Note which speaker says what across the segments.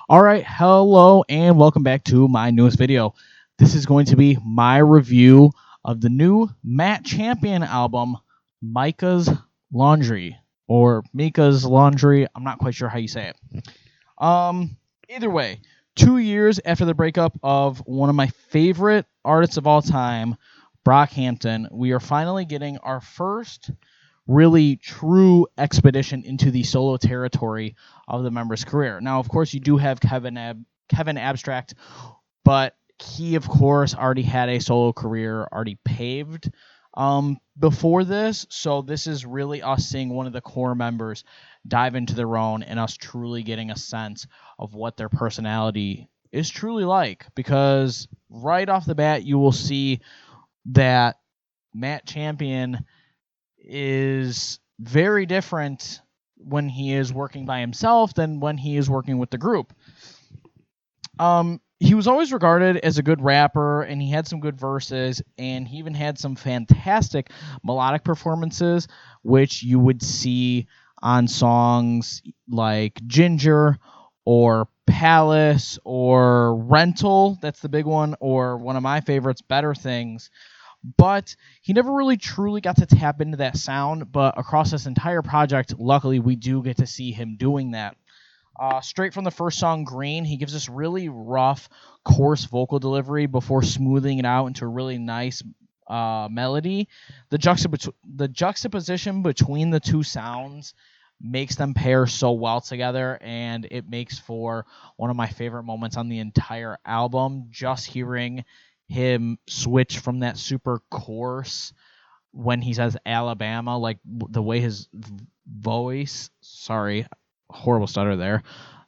Speaker 1: All right, hello and welcome back to my newest video. This is going to be my review of the new Matt Champion album, Micah's Laundry, or Mika's Laundry. I'm not quite sure how you say it. Either way, 2 years after the breakup of one of my favorite artists of all time, Brockhampton, we are finally getting our first really true expedition into the solo territory of the member's career. Now, of course, you do have Kevin Abstract, but he, of course, already had a solo career already paved before this. So this is really us seeing one of the core members dive into their own and us truly getting a sense of what their personality is truly like. Because right off the bat, you will see that Matt Champion is very different when he is working by himself than when he is working with the group. He was always regarded as a good rapper, and he had some good verses, and he even had some fantastic melodic performances, which you would see on songs like Ginger or Palace or Rental. That's the big one, or one of my favorites, Better Things. But he never really truly got to tap into that sound. But across this entire project, luckily, we do get to see him doing that. Straight from the first song, Green, he gives this really rough, coarse vocal delivery before smoothing it out into a really nice melody. The juxtaposition between the two sounds makes them pair so well together, and it makes for one of my favorite moments on the entire album. Just hearing him switch from that super coarse when he says Alabama, like the way his voice, sorry, horrible stutter there,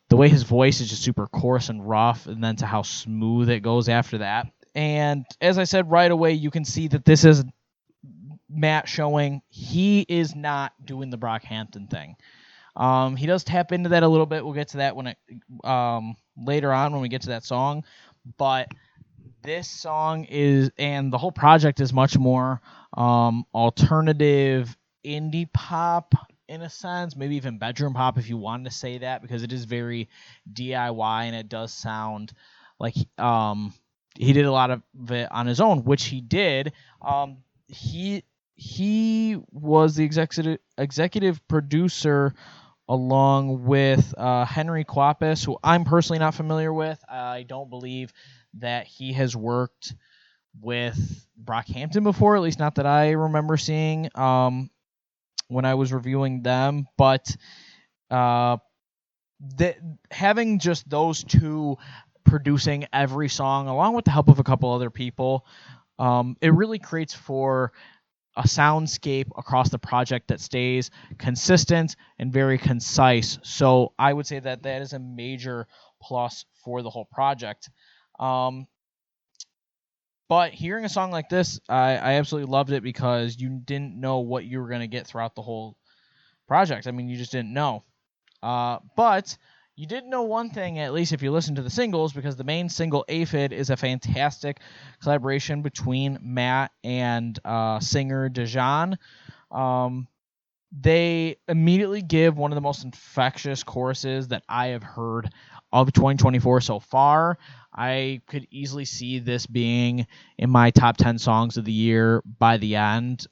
Speaker 1: the way his voice is just super coarse and rough, and then to how smooth it goes after that. And as I said right away, you can see that this is Matt showing he is not doing the Brockhampton thing. He does tap into that a little bit. We'll get to that when it later on when we get to that song, but this song is, and the whole project is much more alternative indie pop in a sense, maybe even bedroom pop if you wanted to say that, because it is very DIY and it does sound like he did a lot of it on his own, which he did. He was the executive producer along with Henry Quapis, who I'm personally not familiar with. I don't believe that he has worked with Brockhampton before, at least not that I remember seeing when I was reviewing them. But having just those two producing every song, along with the help of a couple other people, it really creates for a soundscape across the project that stays consistent and very concise. So I would say that that is a major plus for the whole project. But hearing a song like this, I absolutely loved it because you didn't know what you were going to get throughout the whole project. I mean, you just didn't know. But you did know one thing, at least if you listen to the singles, because the main single, Aphid, is a fantastic collaboration between Matt and singer Dejan. They immediately give one of the most infectious choruses that I have heard of 2024 so far. I could easily see this being in my top 10 songs of the year by the end,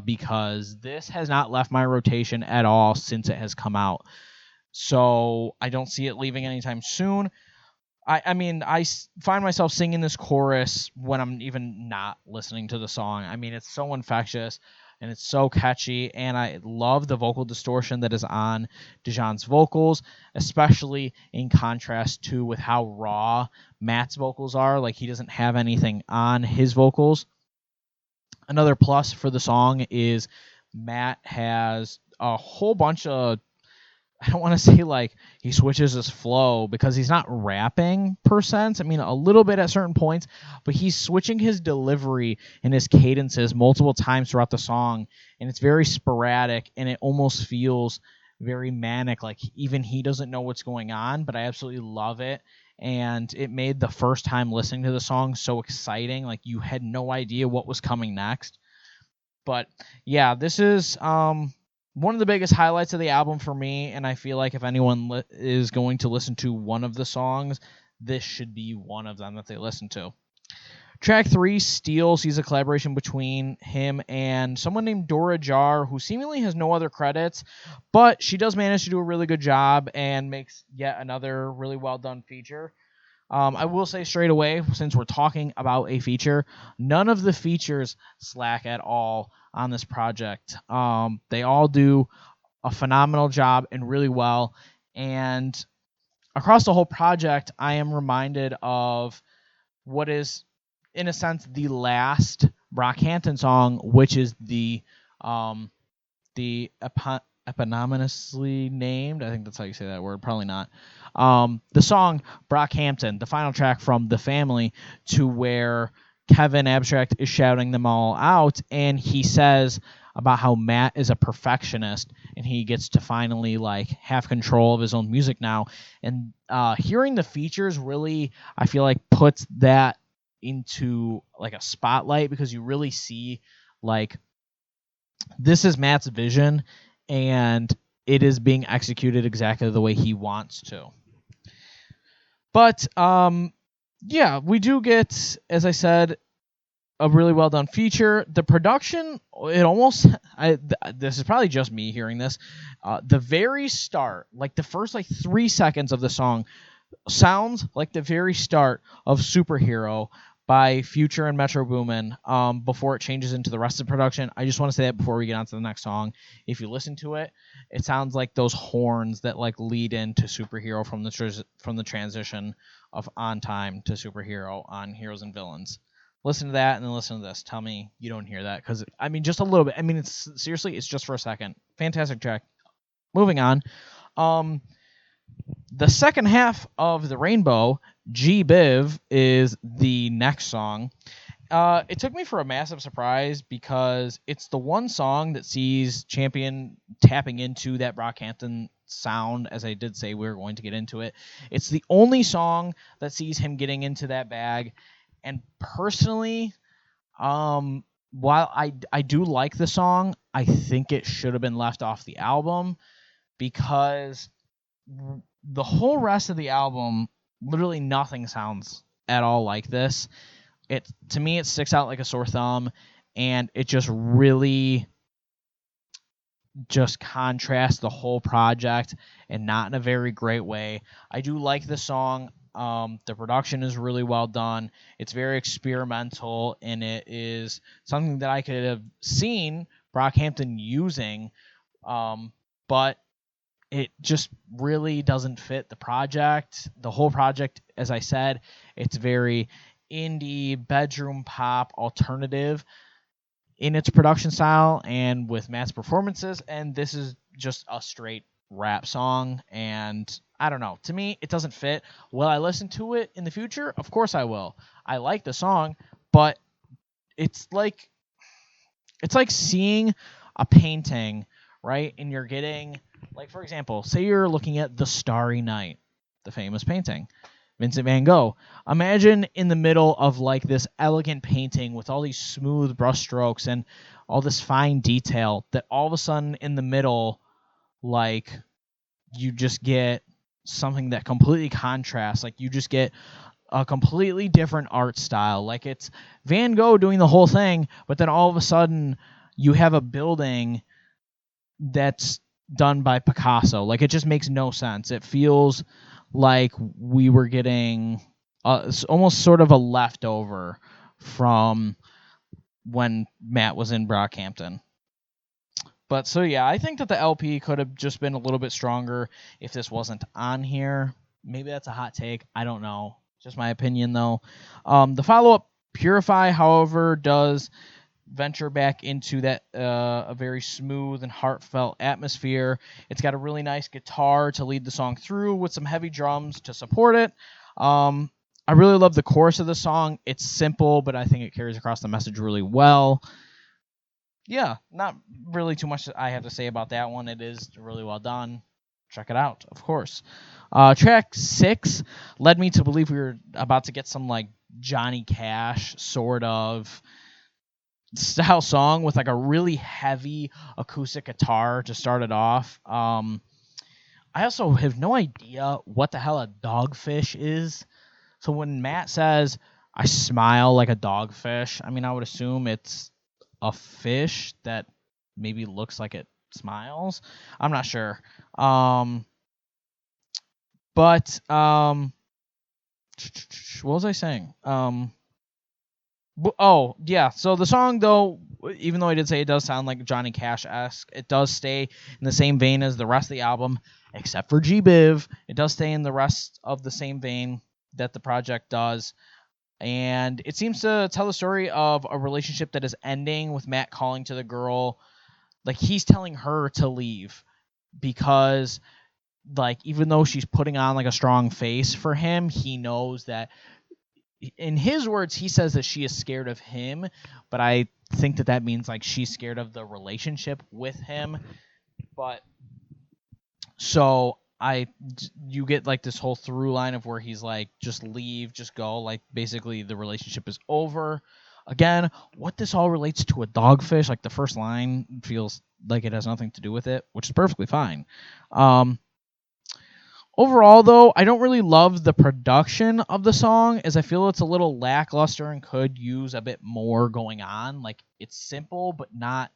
Speaker 1: because this has not left my rotation at all since it has come out. So I don't see it leaving anytime soon. I mean, I find myself singing this chorus when I'm even not listening to the song. I mean, it's so infectious and it's so catchy, and I love the vocal distortion that is on Dejan's vocals, especially in contrast to with how raw Matt's vocals are. Like, he doesn't have anything on his vocals. Another plus for the song is Matt has a whole bunch of, I don't want to say like he switches his flow, because he's not rapping per sense. I mean, a little bit at certain points, but he's switching his delivery and his cadences multiple times throughout the song, and it's very sporadic, and it almost feels very manic, like even he doesn't know what's going on, but I absolutely love it. And it made the first time listening to the song so exciting, like you had no idea what was coming next. But yeah, this is one of the biggest highlights of the album for me, and I feel like if anyone is going to listen to one of the songs, this should be one of them that they listen to. Track 3, Steel, sees a collaboration between him and someone named Dora Jar, who seemingly has no other credits, but she does manage to do a really good job and makes yet another really well done feature. I will say straight away, since we're talking about a feature, none of the features slack at all on this project. They all do a phenomenal job and really well. And across the whole project, I am reminded of what is, in a sense, the last Brockhampton song, which is the eponymously named, I think that's how you say that word, probably not, the song Brockhampton, the final track from The Family, to where Kevin Abstract is shouting them all out, and he says about how Matt is a perfectionist and he gets to finally like have control of his own music now. And hearing the features really, I feel like, puts that into like a spotlight, because you really see like this is Matt's vision and it is being executed exactly the way he wants to. But yeah, we do get, as I said, a really well done feature. The production, it almost, this is probably just me hearing this. The very start, like the first like 3 seconds of the song, sounds like the very start of Superhero by Future and Metro Boomin, before it changes into the rest of the production. I just want to say that before we get on to the next song. If you listen to it, it sounds like those horns that like lead into Superhero from the transition of On Time to Superhero on Heroes and Villains. Listen to that and then listen to this. Tell me you don't hear that, because I mean, just a little bit. I mean, it's seriously, it's just for a second. Fantastic track. Moving on. The second half of The Rainbow, Gbiv, is the next song. It took me for a massive surprise, because it's the one song that sees Champion tapping into that Brockhampton sound, as I did say we were going to get into it. It's the only song that sees him getting into that bag. And personally, while I do like the song, I think it should have been left off the album, because the whole rest of the album, literally nothing sounds at all like this. To me, it sticks out like a sore thumb, and it just really just contrasts the whole project, and not in a very great way. I do like the song. The production is really well done. It's very experimental, and it is something that I could have seen Brockhampton using, but it just really doesn't fit the project. The whole project, as I said, it's very indie, bedroom pop, alternative in its production style and with Matt's performances, and this is just a straight rap song, and I don't know. To me, it doesn't fit. Will I listen to it in the future? Of course I will. I like the song, but it's like seeing a painting, right? And you're getting, like, for example, say you're looking at The Starry Night, the famous painting, Vincent van Gogh. Imagine in the middle of like this elegant painting with all these smooth brushstrokes and all this fine detail, that all of a sudden in the middle, like, you just get something that completely contrasts. Like, you just get a completely different art style. Like, it's Van Gogh doing the whole thing, but then all of a sudden you have a building that's done by Picasso. Like, it just makes no sense. It feels like we were getting almost sort of a leftover from when Matt was in Brockhampton. But so yeah, I think that the LP could have just been a little bit stronger if this wasn't on here. Maybe that's a hot take. I don't know. Just my opinion, though. The follow-up, Purify, however, does venture back into that a very smooth and heartfelt atmosphere. It's got a really nice guitar to lead the song through with some heavy drums to support it. I really love the chorus of the song. It's simple, but I think it carries across the message really well. Yeah, not really too much I have to say about that one. It is really well done. Check it out, of course. Track 6 led me to believe we were about to get some like Johnny Cash sort of style song with like a really heavy acoustic guitar to start it off. I also have no idea what the hell a dogfish is. So when Matt says, I smile like a dogfish, I mean, I would assume it's a fish that maybe looks like it smiles. I'm not sure. But what was I saying? Oh, yeah. So the song, though, even though I did say it does sound like Johnny Cash-esque, it does stay in the same vein as the rest of the album, except for Gbiv. It does stay in the rest of the same vein that the project does. And it seems to tell the story of a relationship that is ending with Matt calling to the girl. Like, he's telling her to leave because, like, even though she's putting on, like, a strong face for him, he knows that, in his words, he says that she is scared of him, but I think that means, like, she's scared of the relationship with him. But so you get like this whole through line of where he's like, just leave, just go, like basically the relationship is over. Again, what this all relates to a dogfish, like the first line feels like it has nothing to do with it, which is perfectly fine. Overall, though, I don't really love the production of the song, as I feel it's a little lackluster and could use a bit more going on. Like, it's simple, but not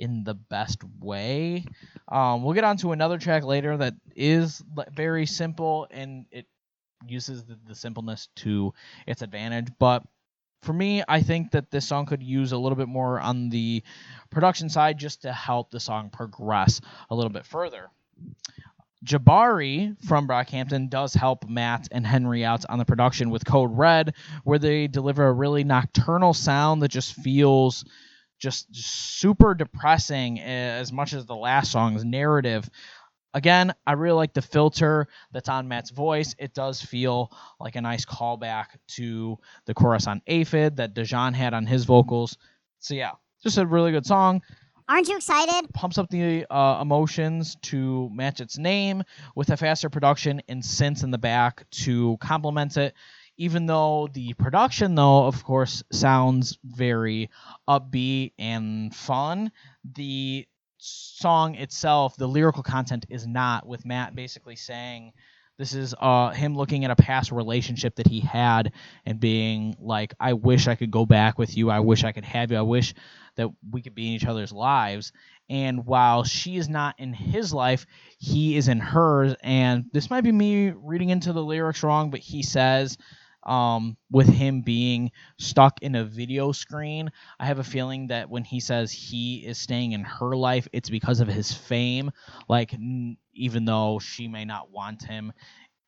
Speaker 1: in the best way. We'll get on to another track later that is very simple, and it uses the simpleness to its advantage. But for me, I think that this song could use a little bit more on the production side just to help the song progress a little bit further. Jabari from Brockhampton does help Matt and Henry out on the production with Code Red, where they deliver a really nocturnal sound that just feels just super depressing as much as the last song's narrative. Again, I really like the filter that's on Matt's voice. It does feel like a nice callback to the chorus on Aphid that Dejan had on his vocals. So yeah, just a really good song.
Speaker 2: Aren't you excited?
Speaker 1: Pumps up the emotions to match its name with a faster production and synths in the back to complement it. Even though the production, though, of course, sounds very upbeat and fun, the song itself, the lyrical content is not, with Matt basically saying this is him looking at a past relationship that he had and being like, I wish I could go back with you. I wish I could have you. I wish that we could be in each other's lives. And while she is not in his life, he is in hers. And this might be me reading into the lyrics wrong, but he says, with him being stuck in a video screen, I have a feeling that when he says he is staying in her life, it's because of his fame. Like, even though she may not want him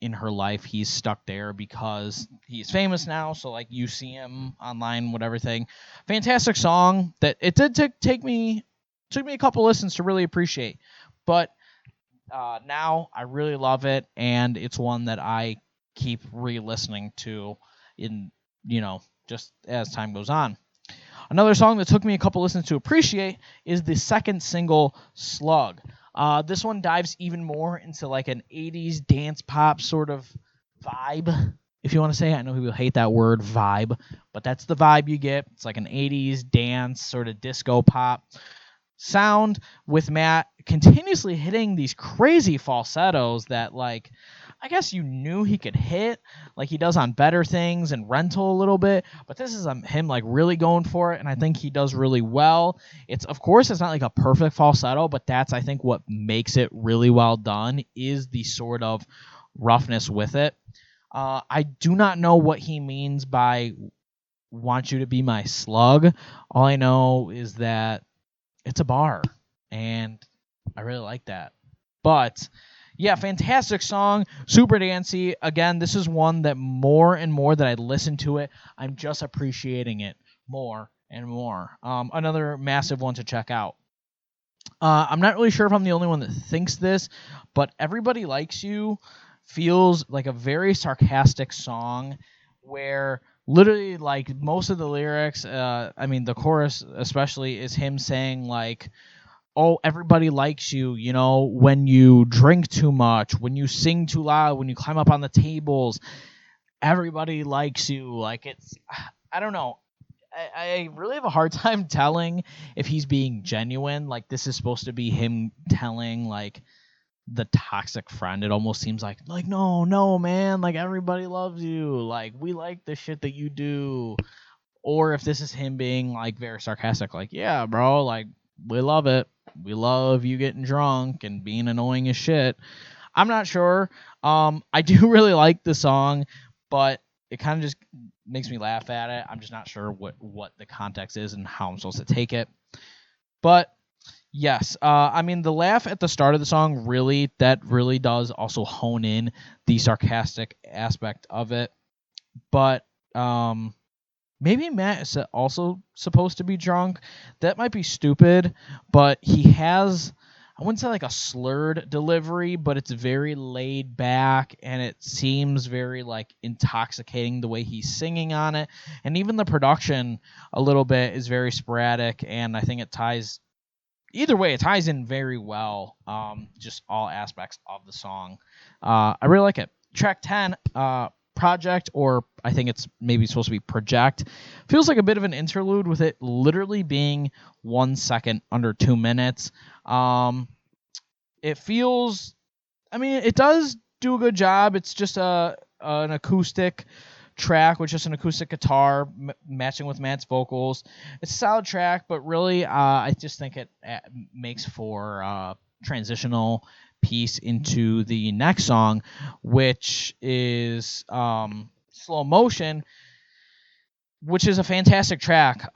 Speaker 1: in her life, he's stuck there because he's famous now. So, like, you see him online with everything. Fantastic song that it did took me a couple listens to really appreciate. But now I really love it, and it's one that I keep re-listening to in, just as time goes on. Another song that took me a couple listens to appreciate is the second single, Slug. This one dives even more into like an 80s dance pop sort of vibe, if you want to say. I know people hate that word, vibe, but that's the vibe you get. It's like an 80s dance sort of disco pop sound with Matt continuously hitting these crazy falsettos that, like, I guess you knew he could hit, like he does on Better Things and Rental a little bit, but this is him like really going for it, and I think he does really well. It's not like a perfect falsetto, but that's, I think, what makes it really well done is the sort of roughness with it. I do not know what he means by want you to be my slug. All I know is that it's a bar, and I really like that. But yeah, fantastic song, super dancey. Again, this is one that more and more that I listen to it, I'm just appreciating it more and more. Another massive one to check out. I'm not really sure if I'm the only one that thinks this, but Everybody Likes You feels like a very sarcastic song where literally, like, most of the lyrics, the chorus especially, is him saying, like, oh, everybody likes you, when you drink too much, when you sing too loud, when you climb up on the tables, everybody likes you. Like, it's, I don't know. I really have a hard time telling if he's being genuine. Like, this is supposed to be him telling, like, the toxic friend. It almost seems like no, man, like, everybody loves you. Like, we like the shit that you do. Or if this is him being, like, very sarcastic, like, yeah, bro, like, we love it. We love you getting drunk and being annoying as shit. I'm not sure. I do really like the song, but it kind of just makes me laugh at it. I'm just not sure what the context is and how I'm supposed to take it. But yes, I mean, the laugh at the start of the song really does also hone in the sarcastic aspect of it. But maybe Matt is also supposed to be drunk. That might be stupid, but he has, I wouldn't say like a slurred delivery, but it's very laid back, and it seems very like intoxicating the way he's singing on it. And even the production a little bit is very sporadic, and I think it ties, either way, it ties in very well, just all aspects of the song. I really like it. Track 10, Project, or I think it's maybe supposed to be Project, feels like a bit of an interlude, with it literally being 1 second under 2 minutes. It feels, I mean, it does do a good job. It's just an acoustic track with just an acoustic guitar matching with Matt's vocals. It's a solid track, but really, I just think it makes for a transitional piece into the next song, which is Slow Motion, which is a fantastic track.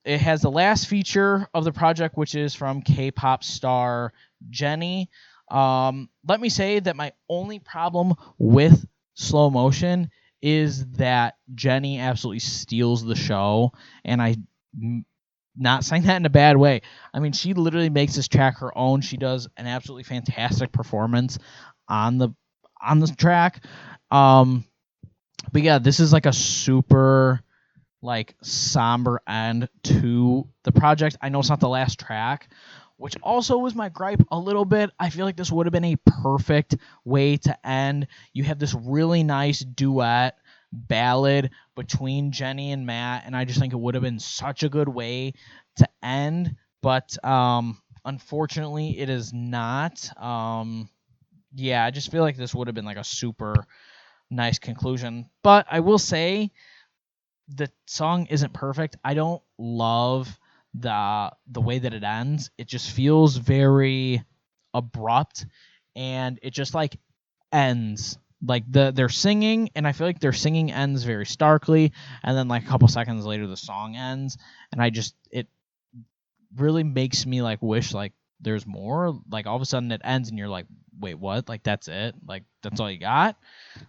Speaker 1: It has the last feature of the project, which is from K-pop star Jennie. Let me say that my only problem with Slow Motion is that Jennie absolutely steals the show, and I'm not saying that in a bad way. I mean, she literally makes this track her own. She does an absolutely fantastic performance on the track. But yeah, this is like a super like somber end to the project. I know it's not the last track, which also was my gripe a little bit. I feel like this would have been a perfect way to end. You have this really nice duet ballad between Jennie and Matt, and I just think it would have been such a good way to end. But unfortunately, it is not. Yeah, I just feel like this would have been like a super nice conclusion. But I will say, the song isn't perfect. I don't love the way that it ends. It just feels very abrupt, and it just like ends. Like they're singing, and I feel like their singing ends very starkly, and then like a couple seconds later the song ends, and it really makes me like wish like there's more. Like all of a sudden it ends and you're like, wait, what? Like that's it? Like that's all you got?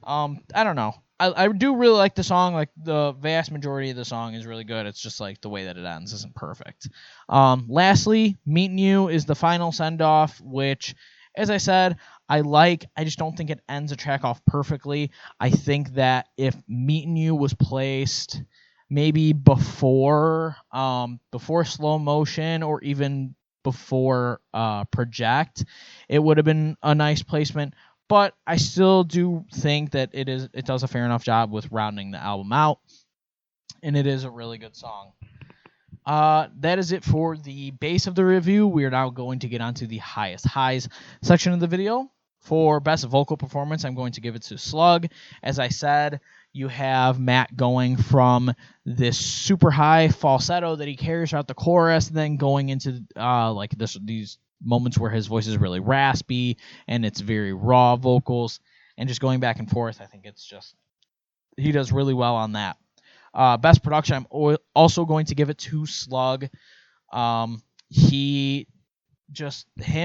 Speaker 1: I don't know. I do really like the song. Like the vast majority of the song is really good. It's just like the way that it ends isn't perfect. Lastly, Meetin You is the final send off, which, as I said, I like. I just don't think it ends a track off perfectly. I think that if Meetin You was placed maybe before Slow Motion, or even before Project, it would have been a nice placement. But I still do think that it does a fair enough job with rounding the album out, and it is a really good song. That is it for the base of the review. We are now going to get onto the highest highs section of the video. For best vocal performance, I'm going to give it to Slug. As I said, you have Matt going from this super high falsetto that he carries throughout the chorus, and then going into these moments where his voice is really raspy and it's very raw vocals, and just going back and forth. I think he does really well on that. Best production, I'm also going to give it to Slug. Him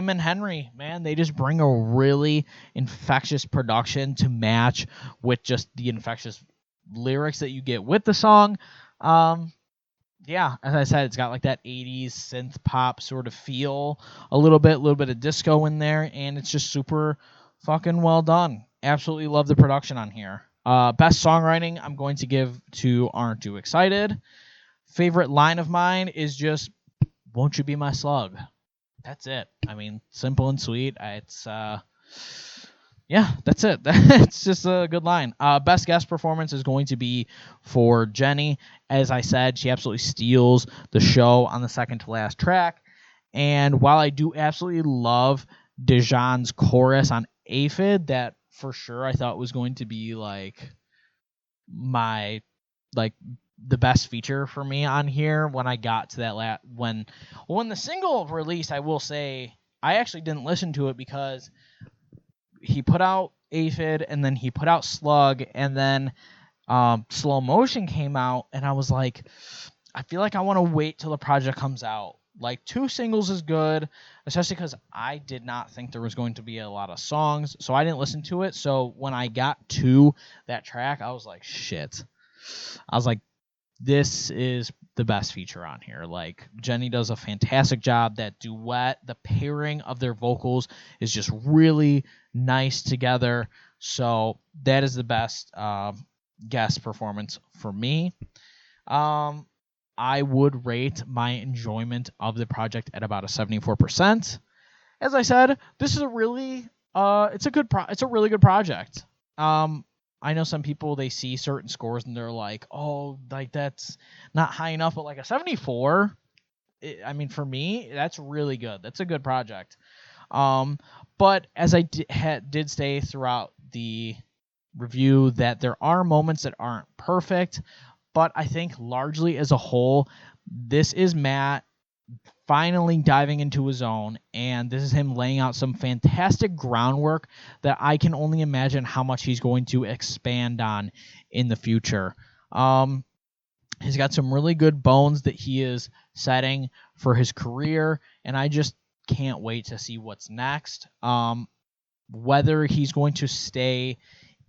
Speaker 1: and Henry, man, they just bring a really infectious production to match with just the infectious lyrics that you get with the song. Yeah, as I said, it's got like that 80s synth pop sort of feel, a little bit of disco in there, and it's just super fucking well done. Absolutely love the production on here. Best songwriting, I'm going to give to Aren't You Excited. Favorite line of mine is just, won't you be my slug? That's it. I mean, simple and sweet. It's Yeah, that's it. That's just a good line. Best guest performance is going to be for Jenny. As I said, she absolutely steals the show on the second to last track. And while I do absolutely love Dijon's chorus on Aphid, that for sure I thought was going to be like my like the best feature for me on here when I got to that when the single released, I will say I actually didn't listen to it because he put out Aphid and then he put out Slug and then Slow Motion came out and I was like, I feel like I want to wait till the project comes out. Like 2 singles is good, especially because I did not think there was going to be a lot of songs, so I didn't listen to it. So when I got to that track, I was like, shit. I was like, this is the best feature on here. Like Jenny does a fantastic job. That duet, the pairing of their vocals is just really nice together. So that is the best guest performance for me. I would rate my enjoyment of the project at about a 74%. As I said, this is a really it's a really good project. I know some people, they see certain scores and they're like, "Oh, like that's not high enough," but like a 74, I mean for me, that's really good. That's a good project. But as I did say throughout the review that there are moments that aren't perfect, but I think largely as a whole, this is Matt finally diving into his own, and this is him laying out some fantastic groundwork that I can only imagine how much he's going to expand on in the future. He's got some really good bones that he is setting for his career, and I just can't wait to see what's next. Whether he's going to stay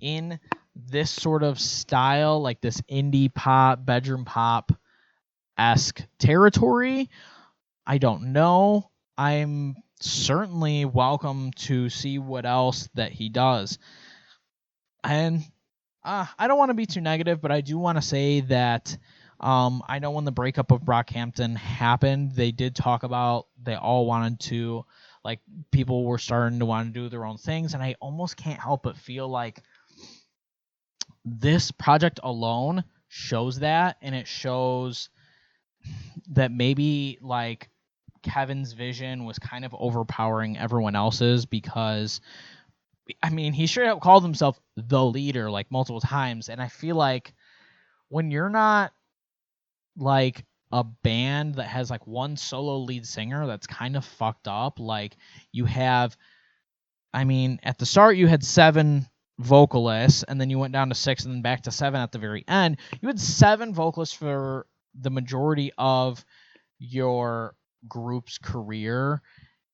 Speaker 1: in this sort of style, like this indie pop, bedroom pop-esque territory, I don't know. I'm certainly welcome to see what else that he does. And I don't want to be too negative, but I do want to say that I know when the breakup of Brockhampton happened, they did talk about they all wanted to, like, people were starting to want to do their own things, and I almost can't help but feel like this project alone shows that, and it shows that maybe like Kevin's vision was kind of overpowering everyone else's, because I mean he straight up called himself the leader like multiple times, and I feel like when you're not like a band that has like one solo lead singer, that's kind of fucked up. Like you have, I mean, at the start you had 7 vocalists, and then you went down to 6, and then back to 7 at the very end. You had 7 vocalists for the majority of your group's career,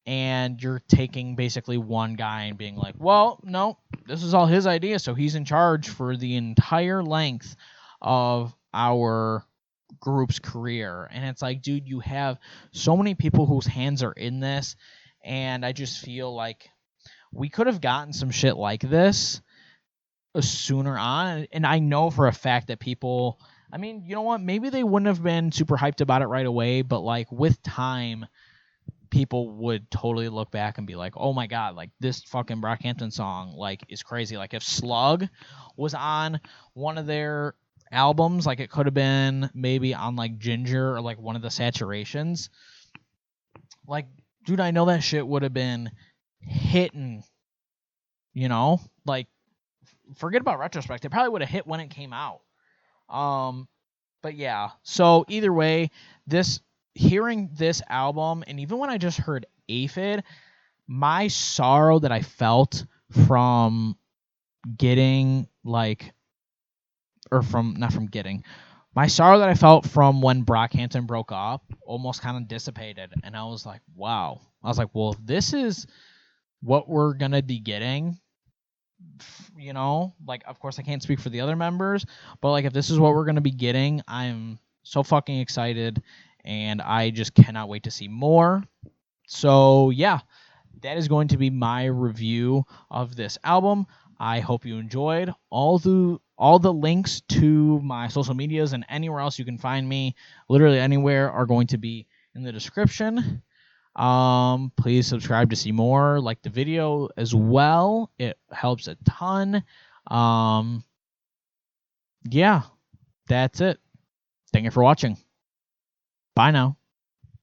Speaker 1: and you're taking basically one guy and being like, well, no, this is all his idea, so he's in charge for the entire length of our group's career. And it's like, dude, you have so many people whose hands are in this, and I just feel like we could have gotten some shit like this sooner on. And I know for a fact that people, I mean, you know what, maybe they wouldn't have been super hyped about it right away, but like with time, people would totally look back and be like, oh my god, like this fucking Brockhampton song like is crazy. Like if Slug was on one of their albums, like it could have been maybe on like Ginger or like one of the Saturations, like, dude, I know that shit would have been hitting, you know, like forget about retrospect, it probably would have hit when it came out. But yeah, so either way, hearing this album, and even when I just heard Aphid, my sorrow that I felt from getting like, or from not from getting, my sorrow that I felt from when Brockhampton broke up almost kind of dissipated, and I was like, wow. I was like, well, if this is what we're gonna be getting, you know, like of course I can't speak for the other members, but like if this is what we're gonna be getting, I'm so fucking excited, and I just cannot wait to see more. So yeah, that is going to be my review of this album. I hope you enjoyed. All the links to my social medias and anywhere else you can find me, literally anywhere, are going to be in the description. Please subscribe to see more. Like the video as well. It helps a ton. Yeah, that's it. Thank you for watching. Bye now.